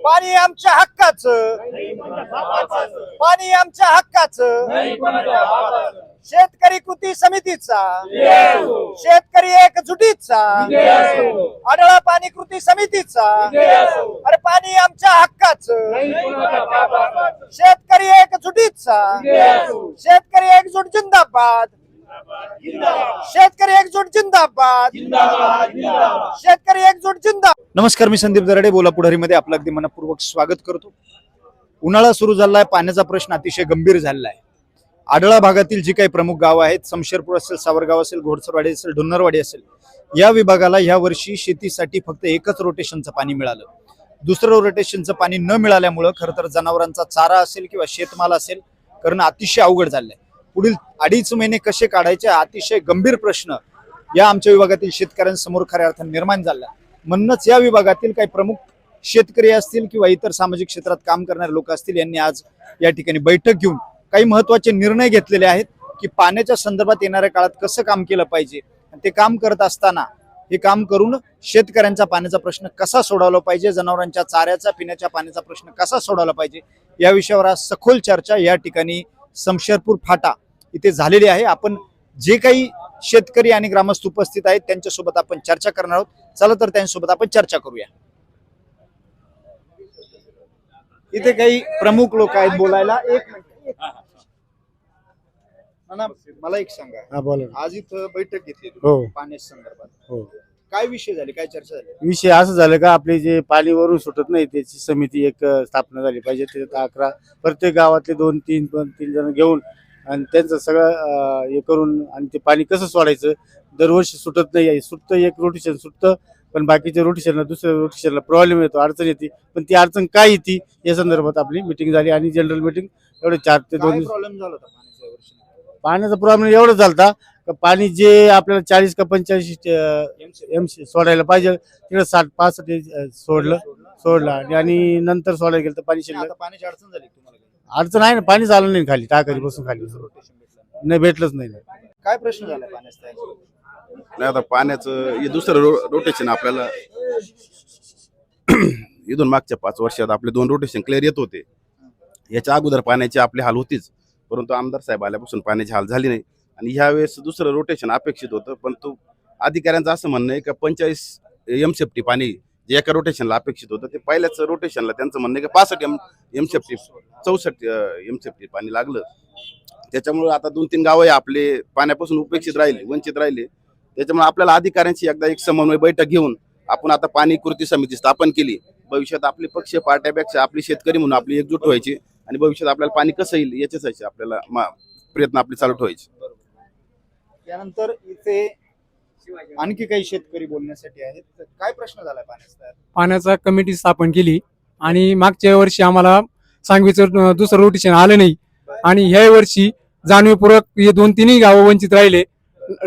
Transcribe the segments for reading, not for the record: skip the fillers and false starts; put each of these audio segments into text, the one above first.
पाणी आमच्या हक्काचं, पाणी आमच्या हक्काचं. शेतकरी कृती समितीचा, शेतकरी एकजुटीचा, आढळा पाणी कृती समितीचा. अरे पाणी आमच्या हक्काचं, शेतकरी एकजुटीचा, शेतकरी एकजूट जिंदाबाद, शेतकरी एकजूट जिंदाबाद, शेतकरी एकजूट जिंदाबाद. नमस्कार, मी संदीप दराडे, बोला पुढारीमध्ये आपलं अगदी मनपूर्वक स्वागत करतो. उन्हाळा सुरू झालाय, पाण्याचा प्रश्न अतिशय गंभीर झालेला आहे. आढळा भागातील जी काही प्रमुख गाव आहेत, शमशेरपूर असेल, सावरगाव असेल, घोडसरवाडी असेल, डोन्नरवाडी असेल, या विभागाला या वर्षी शेतीसाठी फक्त एकच रोटेशनचं पाणी मिळालं. दुसरं रोटेशनचं पाणी न मिळाल्यामुळं खरं तर जनावरांचा चारा असेल किंवा शेतमाल असेल करणं अतिशय अवघड झालंय. पुढील 2.5 महिने कसे काढायचे अतिशय गंभीर प्रश्न या आमच्या विभागातील शेतकऱ्यांसमोर खऱ्या अर्थाने निर्माण झाला. म्हणूनच या विभागातील काही प्रमुख शेतकरी असतील किंवा इतर सामाजिक क्षेत्रात काम करणारे लोक असतील, यांनी आज या ठिकाणी बैठक घेऊन काही महत्त्वाचे निर्णय घेतलेले आहेत की पाण्याच्या संदर्भात येणाऱ्या काळात कसं काम केलं पाहिजे. ते काम करत असताना हे काम करून शेतकऱ्यांचा पाण्याचा प्रश्न कसा सोडवला पाहिजे, जनावरांच्या चाऱ्याचा, पिण्याच्या पाण्याचा प्रश्न कसा सोडवला पाहिजे, या विषयावर आज सखोल चर्चा या ठिकाणी शमशेरपूर फाटा इथे झालेली आहे. आपण जे काही शेतकरी आणि ग्रामस्थ उपस्थित आहेत त्यांच्यासोबत आपण चर्चा करणार आहोत. चला तर त्यांच्यासोबत आपण चर्चा करूया. इथे काही प्रमुख लोक आहेत बोलायला. एक मिनिट, मला एक सांगा, आज इथं बैठक घेतली पाण्या संदर्भात, काय विषय झाले, काय चर्चा झाली? विषय असं झालं का, आपले जे पाणी वरून सुटत नाही त्याची समिती एक स्थापना झाली पाहिजे. त्याच्यात 11 प्रत्येक गावातले 2-3 जण घेऊन आणि त्यांचं सगळं हे करून आणि ते पाणी कसं सोडायचं. दरवर्षी सुटत नाही, सुटतं एक रोटेशन सुटतं, पण बाकीच्या रोटेशनला दुसऱ्या रोटेशनला प्रॉब्लेम येतो, अडचण येते. पण ती अडचण काय येते या संदर्भात आपली मिटिंग झाली आणि जनरल मिटिंग एवढे 4 ते 2 प्रॉब्लेम झाला होता पाण्याचा प्रॉब्लेम एवढं झालता का, पाणी जे आपल्याला 40 का 85 एमसी सोडायला पाहिजे तिकडे 60-65 सोडलं आणि नंतर सोडायला गेलं तर पाणी शिल्लक. पाण्याची अडचण झाली तुम्हाला? अडचण आहे ना, पाणी झालं नाही खाली, टाकरी बसून खाली नाही भेटलंच नाही. काय प्रश्न झाला पाण्याचा? नाही, आता पाण्याचं हे दुसरं रोटेशन आपल्याला इथून मागच्या 5 वर्षात आपले 2 रोटेशन क्लिअर येत होते. याच्या अगोदर पाण्याची आपली हाल होतीच, परंतु आमदार साहेब आल्यापासून पाण्याची हाल झाली नाही. आणि ह्या वेळेस दुसरं रोटेशन अपेक्षित होतं, पण तो अधिकाऱ्यांचं असं म्हणणं आहे का 25 एमसेफ्टी पाणी जे एका रोटेशनला अपेक्षित होतं ते पहिल्याच रोटेशनला त्यांचं म्हणणं आहे की 65 एमसेफ्टी 64 एमसेफ्टी पाणी लागलं. त्याच्यामुळे आता 2-3 गावं आपले पाण्यापासून उपेक्षित राहिले, वंचित राहिले. त्याच्यामुळे आपल्याला अधिकाऱ्यांची एकदा एक समन्वय बैठक घेऊन आपण आता पाणी कृती समिती स्थापन केली. भविष्यात आपले पक्ष पार्ट्यापेक्षा आपली शेतकरी म्हणून आपली एकजूट व्हायची आणि भविष्यात आपल्याला पाणी कसं येईल याच्यासाठी आपल्याला प्रयत्न आपले चालू ठेवायचे. त्यानंतर इथे आणखी काही शेतकरी बोलण्यासाठी आहेत. काय प्रश्न झाला पाण्याचा? पाण्याचा कमिटी स्थापन केली आणि मागच्या वर्षी आम्हाला सांगवीचं दुसरं रोटेशन आलं नाही आणि ह्या वर्षी जाणीवपूर्वक हे 2-3 गावं वंचित राहिले.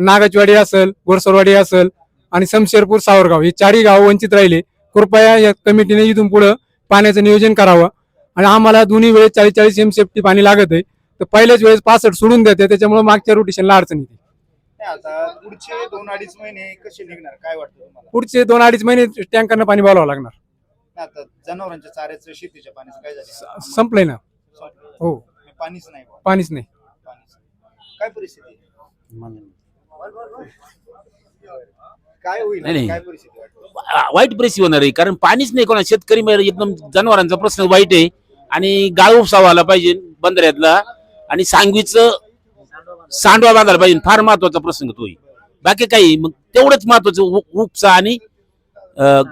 नागाचवाडी असेल, घोडसरवाडी असेल आणि शमशेरपूर, सावरगाव हे 4ही गावं वंचित राहिले. कृपया या कमिटीने इथून पुढे पाण्याचं नियोजन करावं आणि आम्हाला दोन्ही वेळेस 40 एमसेफ्टी पाणी लागत आहे, तर पहिल्याच वेळेस 65 सोडून देते, त्याच्यामुळे मागच्या रोटेशनला अडचण येते. आता पुढचे 2-2.5 महिने कसे निघणार काय वाटतं तुम्हाला? पुढचे 2-2.5 महिने टँकरनं पाणी बोलावं लागणार. आता जनावरांच्या चाऱ्याचं, शेतीच्या पाण्याचं काय झालं? संपलंय ना. हो, पाणीच नाही. पाणीच नाही. काय परिस्थिती काय होईल? काय परिस्थिती वाईट परिस्थिती होणार आहे, कारण पाणीच नाही. कोणा शेतकरी एकदम जनावरांचा प्रश्न वाईट आहे आणि गाळ उपसा व्हायला पाहिजे बंदऱ्यातला आणि सांगवीचं सांडवा बांधायला पाहिजे. फार महत्वाचा प्रसंग तो. बाकी काही मग तेवढंच महत्वाचं उपसा आणि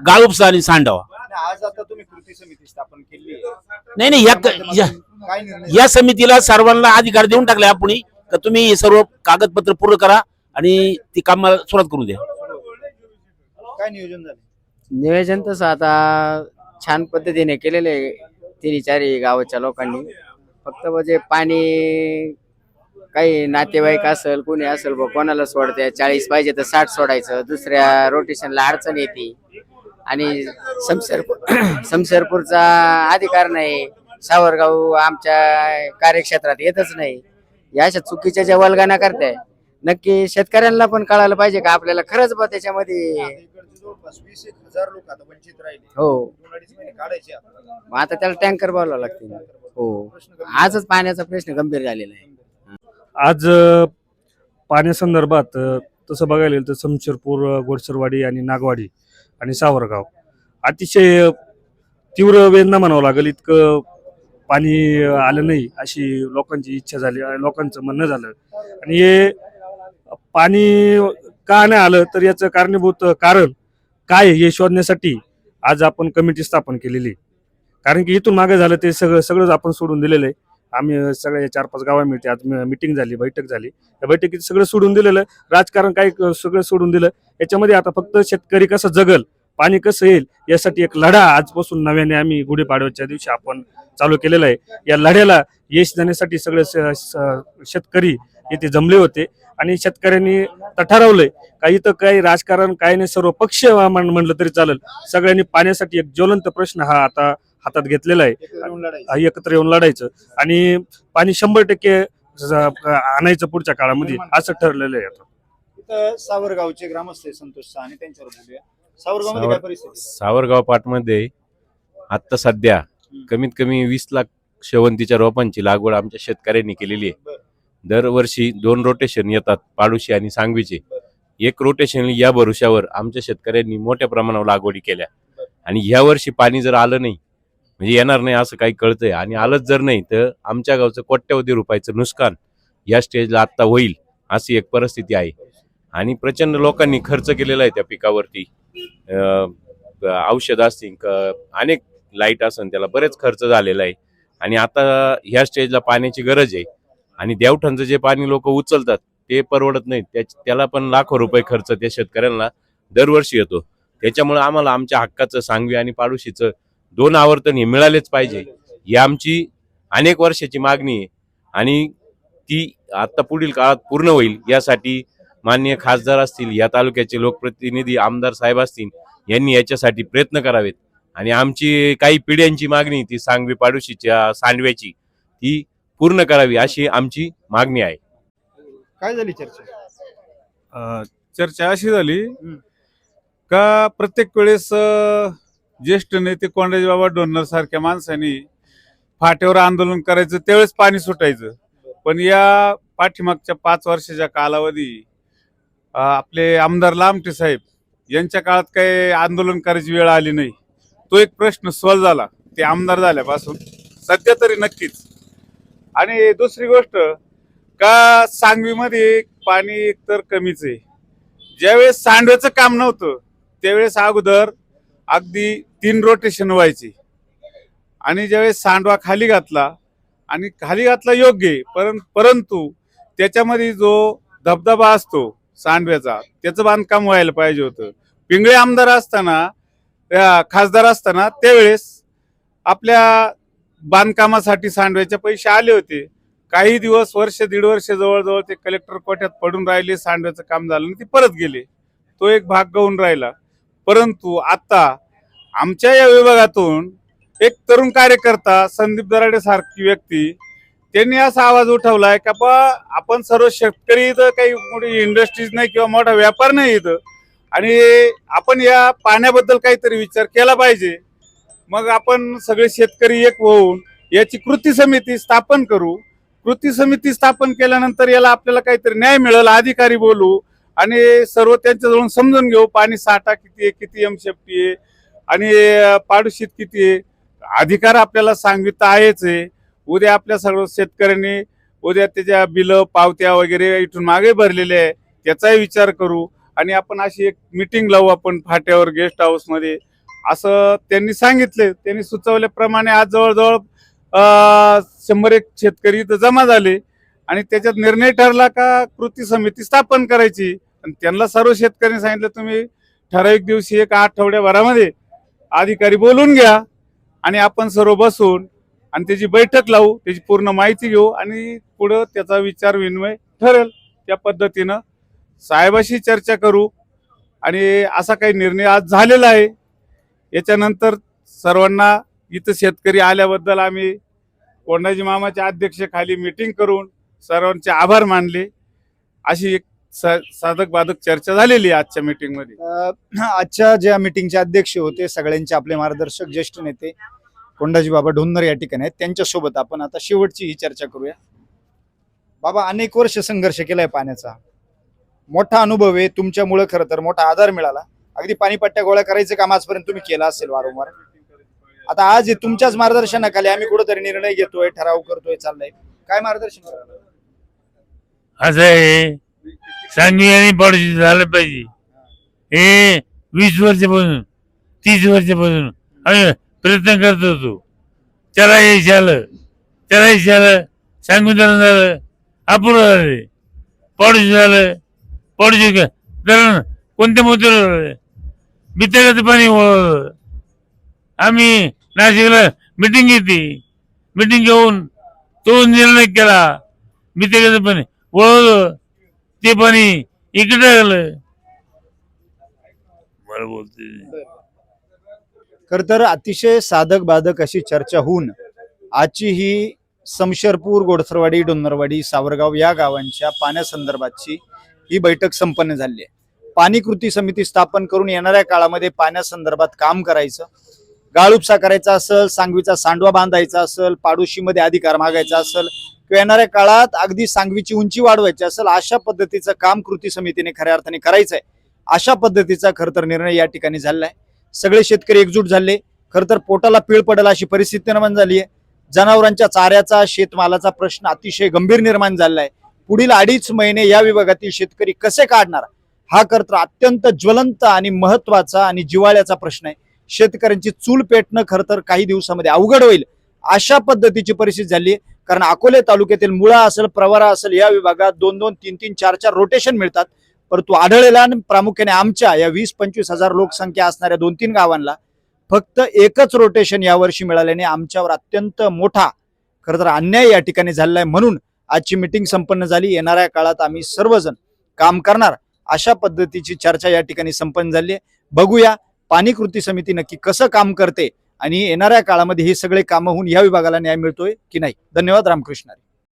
गाळ उपसा आणि सांडवा. आज आता तुम्ही कृती समिती स्थापन केली नाही, या समितीला सर्वांना अधिकार देऊन टाकले आपण का तुम्ही हे सर्व कागदपत्र पूर्ण करा आणि ती कामाला सुरुवात करून द्या. काय नियोजन झालं? नियोजन तसं आता छान पद्धतीने केलेलं आहे 3-4 गावाच्या लोकांनी. फक्त म्हणजे पाणी काही नातेवाईक असेल, कोणी असेल कोणाला सोडते 40 पाहिजे तर 60 सोडायचं, दुसऱ्या रोटेशनला अडचण येते आणि शमशेरपूरचा अधिकार नाही, सावरगाव आमच्या कार्यक्षेत्रात येतच नाही. या अशा चुकीच्या ज्या वल्गना करताय, नक्की शेतकऱ्यांना पण कळायला पाहिजे का आपल्याला खरंच बा त्याच्यामध्ये जवळपास 20,000 लोक आता वंचित राहिले. हो 2-2.5 महिने काढायचे आता. मग आता त्याला टँकर बोलावं लागतील. हो प्रश्न गंभीर आजच पाण्याचा प्रश्न गंभीर झालेला आहे. आज पाण्यासंदर्भात तसं बघायला गेलं तर समशेरपूर, गोडसरवाडी आणि नागवाडी आणि सावरगाव अतिशय तीव्र वेदना म्हणावं लागेल. इतकं पाणी आलं नाही अशी लोकांची इच्छा झाली, लोकांचं म्हणणं झालं. आणि हे पाणी का नाही आलं तर याचं कारणीभूत कारण काय हे शोधण्यासाठी आज आपण कमिटी स्थापन केलेली आहे. कारण की इथून मागे झालं ते सगळंच आपण सोडून दिलेलं आहे. आम्ही सगळ्या 4-5 गावा मिळते आज मिटिंग झाली, बैठक झाली. त्या बैठकीत सगळं सोडून दिलेलं, राजकारण काय सगळं सोडून दिलं. याच्यामध्ये आता फक्त शेतकरी कसं जगल, पाणी कसं येईल यासाठी एक लढा आजपासून नव्याने आम्ही गुढीपाडव्याच्या दिवशी आपण चालू केलेला आहे. या लढ्याला यश देण्यासाठी सगळे शेतकरी इथे जमले होते आणि शेतकऱ्यांनी तर ठरवलंय का इथं काही राजकारण काय नाही, सर्व पक्ष म्हणलं तरी चालेल. सगळ्यांनी पाण्यासाठी एक ज्वलंत प्रश्न हा आता हातात घेतलेला आहे. एकत्र येऊन लढायचं आणि पाणी 100% आणायचं पुढच्या काळामध्ये असं ठरलेलं आहे. आता इथं सावरगावचे ग्रामस्थ संतोष साह आणि त्यांच्यावर बोलूया. सावरगावमध्ये काय परिस्थिती आहे? सावरगाव पाटमध्ये आता सध्या कमीत कमी 20 लाख शेवंतीच्या रोपांची लागवड आमच्या शेतकऱ्यांनी केलेली आहे. दरवर्षी 2 रोटेशन येतात, पाडोशी आणि सांगवीचे. एक रोटेशन या भरोशावर आमच्या शेतकऱ्यांनी मोठ्या प्रमाणावर लागवडी केल्या. आणि ह्या वर्षी पाणी जर आलं नाही म्हणजे येणार नाही असं काही कळतंय, आणि आलंच जर नाही तर आमच्या गावचं कोट्यवधी रुपयाचं नुकसान या स्टेजला आत्ता होईल अशी एक परिस्थिती आहे. आणि प्रचंड लोकांनी खर्च केलेला आहे त्या पिकावरती. औषध असतील, अनेक लाईट असेल, त्याला बरेच खर्च झालेला आहे. आणि आता ह्या स्टेजला पाण्याची गरज आहे. आणि देवठांचं जे पाणी लोक उचलतात ते परवडत नाही, त्याला पण लाखो रुपये खर्च त्या शेतकऱ्यांना दरवर्षी येतो. त्याच्यामुळे आम्हाला आमच्या हक्काचं सांगवी आणि पाडोशीचं 2 आवर्तन हे मिळालेच पाहिजे, ही आमची अनेक वर्षाची मागणी आहे. आणि ती आता पुढील काळात पूर्ण होईल यासाठी माननीय खासदार असतील, या तालुक्याचे लोकप्रतिनिधी आमदार साहेब असतील, यांनी याच्यासाठी प्रयत्न करावेत. आणि आमची काही पिढ्यांची मागणी ती सांगवी पाडोशीच्या सांडव्याची ती पूर्ण करावी अशी आमची मागणी आहे. काय झाली चर्चा? चर्चा अशी झाली का प्रत्येक वेळेस ज्येष्ठ नेते कोंडाजी बाबा डोन्नर सारख्या माणसांनी फाट्यावर आंदोलन करायचं, त्यावेळेस पाणी सुटायचं. पण या पाठीमागच्या 5 वर्षाच्या कालावधी आपले आमदार लामटे साहेब यांच्या काळात काही आंदोलन करायची वेळ आली नाही. तो एक प्रश्न सॉल्व्ह झाला ते आमदार झाल्यापासून, सध्या तरी नक्कीच. आणि दुसरी गोष्ट का सांगवीमध्ये पाणी एकतर कमीच आहे. ज्यावेळेस सांडव्याचं काम नव्हतं त्यावेळेस अगोदर अगदी 3 रोटेशन व्हायची. आणि ज्यावेळेस सांडवा खाली घातला आणि खाली घातला योग्य आहे, परंतु त्याच्यामध्ये जो धबधबा असतो सांडव्याचा त्याचं बांधकाम व्हायला पाहिजे होतं. पिंगळे आमदार असताना, खासदार असताना त्यावेळेस आपल्या बांधकामासाठी सांडव्याचे पैसे आले होते. काही दिवस, वर्ष 1.5 वर्ष जवळजवळ ते कलेक्टर कोठ्यात पडून राहिले, सांडव्याचं काम झालं आणि ते परत गेले. तो एक भाग गळून राहिला. परंतु आता आमच्या या विभागातून एक तरुण कार्यकर्ता संदीप दराडे सारखी व्यक्ती त्यांनी असा आवाज उठवलाय का बा आपण सर्व शेतकरी इथं काही मोठी इंडस्ट्रीज नाही किंवा मोठा व्यापार नाही इथं, आणि आपण या पाण्याबद्दल काहीतरी विचार केला पाहिजे. मग आपण सगळे शेतकरी एक होऊन याची कृती समिती स्थापन करू. कृती समिती स्थापन केल्यानंतर याला आपल्याला काहीतरी न्याय मिळेल, अधिकारी बोलू आणि सर्व त्यांच्याजवळून समजून घेऊ पाणी साठा किती आहे, किती एमसेफ्टी आहे आणि पाडोशीत किती आहे. अधिकार आपल्याला सांगित आहेच आहे. उद्या आपल्या सर्व शेतकऱ्यांनी उद्या त्याच्या बिलं पावत्या वगैरे इथून मागे भरलेले आहे त्याचाही विचार करू. आणि आपण अशी एक मीटिंग लावू आपण फाट्यावर गेस्ट हाऊसमध्ये असं त्यांनी सांगितले. त्यांनी सुचवल्याप्रमाणे आज जवळजवळ 100 शेतकरी इथं जमा झाले आणि त्याच्यात निर्णय ठरला का कृती समिती स्थापन करायची. आणि त्यांना सर्व शेतकऱ्यांनी सांगितलं तुम्ही ठराविक दिवशी 1 आठवड्याभरामध्ये अधिकारी बोलून घ्या आणि आपण सर्व बसून आणि त्याची बैठक लावू, त्याची पूर्ण माहिती घेऊ आणि पुढं त्याचा विचार विनिमय ठरेल. त्या पद्धतीनं साहेबाशी चर्चा करू आणि असा काही निर्णय आज झालेला आहे. याच्यानंतर सर्वांना इथं शेतकरी आल्याबद्दल आम्ही कोंडाजी मामाच्या अध्यक्षतेखाली मीटिंग करून सर्वांचे आभार मानले. अशी एक साधक बाधक चर्चा झालेली आहे आजच्या मीटिंग मध्ये. आजच्या ज्या मीटिंगचे अध्यक्ष होते सगळ्यांचे आपले मार्गदर्शक ज्येष्ठ नेते कोंडाजी बाबा ढोन्नर या ठिकाणी आहेत. त्यांच्यासोबत आपण आता शेवटची ही चर्चा करूया. बाबा, अनेक वर्ष संघर्ष केलाय पाण्याचा, मोठा अनुभव आहे तुमच्यामुळे, खरं तर मोठा आधार मिळाला. अगदी पाणीपट्ट्या गोळा करायचं काम आजपर्यंत तुम्ही केलं असेल वारंवार. आता आज हे तुमच्याच मार्गदर्शनाखाली आम्ही कुठेतरी निर्णय घेतोय, ठराव करतोय, चाललाय. काय मार्गदर्शन कराल? असं आहे, सांगवी आणि पडोशी झालं पाहिजे. हे 20 वर्षापासून 30 वर्षापासून आम्ही प्रयत्न करत होतो. त्याला यश आलं, सांगवी धरण झालं, अपूर्ण झाले. पडोशी झालं, पडोशी धरण कोणत्या मुद्द्यावर बितळ्याचं पाणी वळवलं. आम्ही नाशिकला मिटिंग घेतली, मिटिंग घेऊन तो निर्णय केला, बितळ्याचं पाणी वळवलं, ते पाणी इकडे टाकलं. मला बोलते खर तर अतिशय साधक बाधक अशी चर्चा होऊन आजची ही समशेरपूर, गोडसरवाडी, डोन्नरवाडी, सावरगाव या गावांच्या पाण्यासंदर्भातची ही बैठक संपन्न झाली आहे. पाणी कृती समिती स्थापन करून येणाऱ्या काळामध्ये पाण्यासंदर्भात काम करायचं, गाळ उपसा करायचा असेल, सांगवीचा सांडवा बांधायचा असेल, पाडोशीमध्ये अधिकार मागायचा असेल किंवा येणाऱ्या काळात अगदी सांगवीची उंची वाढवायची असेल, अशा पद्धतीचं काम कृती समितीने खऱ्या अर्थाने करायचंय. अशा पद्धतीचा खर तर निर्णय या ठिकाणी झालाय. सगळे शेतकरी एकजूट झाले. खर तर पोटाला पीळ पडेल अशी परिस्थिती निर्माण झाली आहे. जनावरांच्या चाऱ्याचा, शेतमालाचा प्रश्न अतिशय गंभीर निर्माण झालेला आहे. पुढील 2.5 महिने या विभागातील शेतकरी कसे काढणार, हा खर तर अत्यंत ज्वलंत आणि महत्वाचा आणि जिव्हाळ्याचा प्रश्न आहे. शेतकऱ्यांची चूल पेटणं खर तर काही दिवसामध्ये अवघड होईल अशा पद्धतीची परिस्थिती झाली आहे. कारण अकोले तालुक्यातील मुळा असेल, प्रवरा असेल, या विभागात 2-2, 3-3, 4-4 रोटेशन मिळतात. परंतु आढळलेला आणि प्रामुख्याने आमच्या या 20-25 हजार लोकसंख्या असणाऱ्या 2-3 गावांना फक्त एकच रोटेशन यावर्षी मिळाल्याने आमच्यावर अत्यंत मोठा खरं तर अन्याय या ठिकाणी झालेला आहे. म्हणून आजची मीटिंग संपन्न झाली. येणाऱ्या काळात आम्ही सर्वजण काम करणार अशा पद्धतीची चर्चा या ठिकाणी संपन्न झाली आहे. बघूया पाणी कृती समिती नक्की कसं काम करते आणि येणाऱ्या काळामध्ये हे सगळे कामं होऊन या विभागाला न्याय मिळतोय की नाही. धन्यवाद. रामकृष्ण.